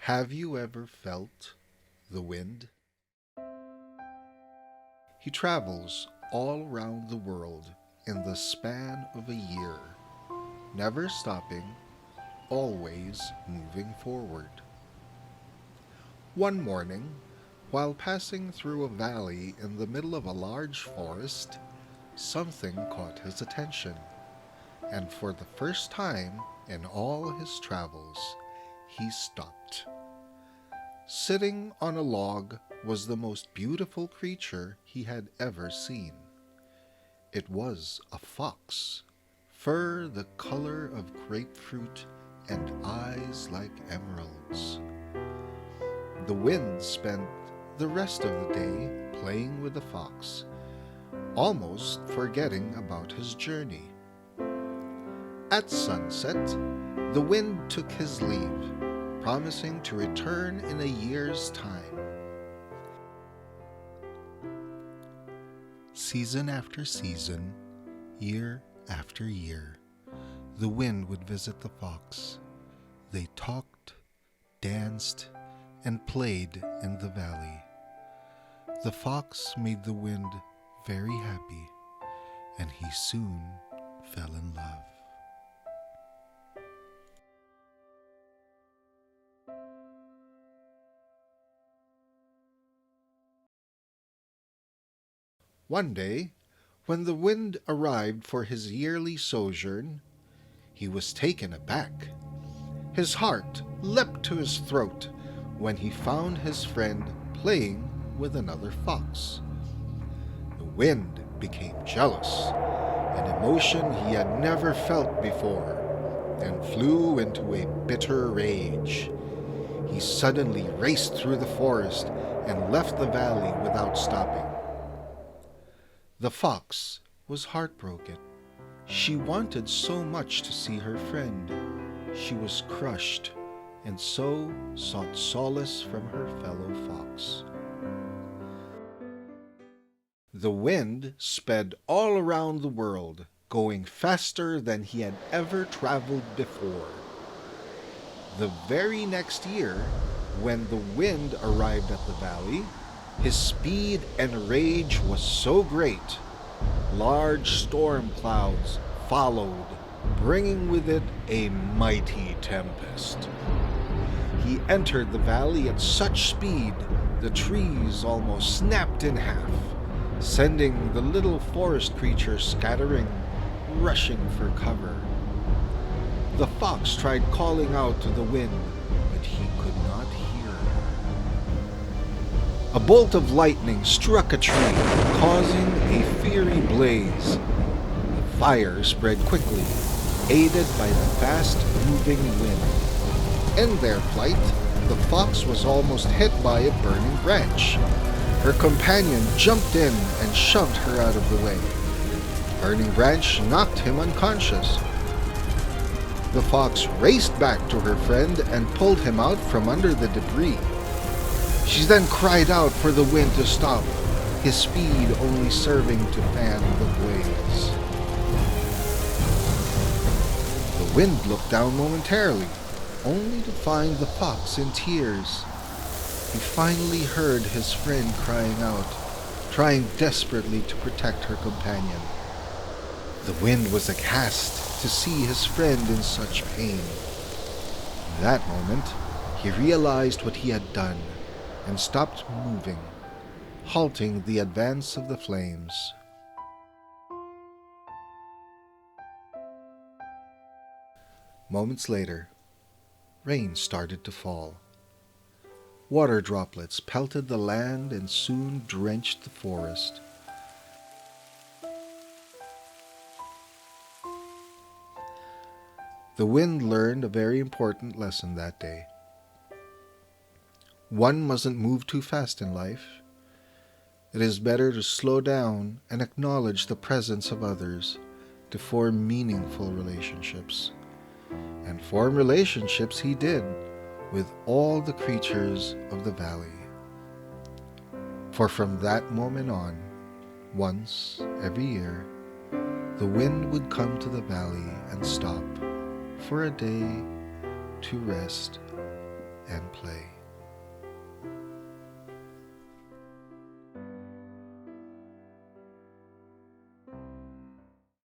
Have you ever felt the wind? He travels all around the world in the span of a year, never stopping, always moving forward. One morning, while passing through a valley in the middle of a large forest, something caught his attention, and for the first time in all his travels, he stopped. Sitting on a log was the most beautiful creature he had ever seen. It was a fox, fur the color of grapefruit and eyes like emeralds. The wind spent the rest of the day playing with the fox, almost forgetting about his journey. At sunset, the wind took his leave, promising to return in a year's time. Season after season, year after year, the wind would visit the fox. They talked, danced, and played in the valley. The fox made the wind very happy, and he soon fell in love. One day, when the wind arrived for his yearly sojourn, he was taken aback. His heart leapt to his throat when he found his friend playing with another fox. The wind became jealous, an emotion he had never felt before, and flew into a bitter rage. He suddenly raced through the forest and left the valley without stopping. The fox was heartbroken. She wanted so much to see her friend. She was crushed, and so sought solace from her fellow fox. The wind sped all around the world, going faster than he had ever traveled before. The very next year, when the wind arrived at the valley, his speed and rage was so great, large storm clouds followed, bringing with it a mighty tempest. He entered the valley at such speed, the trees almost snapped in half, sending the little forest creatures scattering, rushing for cover. The fox tried calling out to the wind, but he could not hear her. A bolt of lightning struck a tree, causing a fiery blaze. The fire spread quickly, aided by the fast-moving wind. In their flight, the fox was almost hit by a burning branch. Her companion jumped in and shoved her out of the way. The burning branch knocked him unconscious. The fox raced back to her friend and pulled him out from under the debris. She then cried out for the wind to stop, his speed only serving to fan the blaze. The wind looked down momentarily, only to find the fox in tears. He finally heard his friend crying out, trying desperately to protect her companion. The wind was aghast to see his friend in such pain. In that moment, he realized what he had done and stopped moving, halting the advance of the flames. Moments later, rain started to fall. Water droplets pelted the land and soon drenched the forest. The wind learned a very important lesson that day. One mustn't move too fast in life. It is better to slow down and acknowledge the presence of others to form meaningful relationships. And form relationships he did with all the creatures of the valley. For from that moment on, once every year, the wind would come to the valley and stop for a day to rest and play.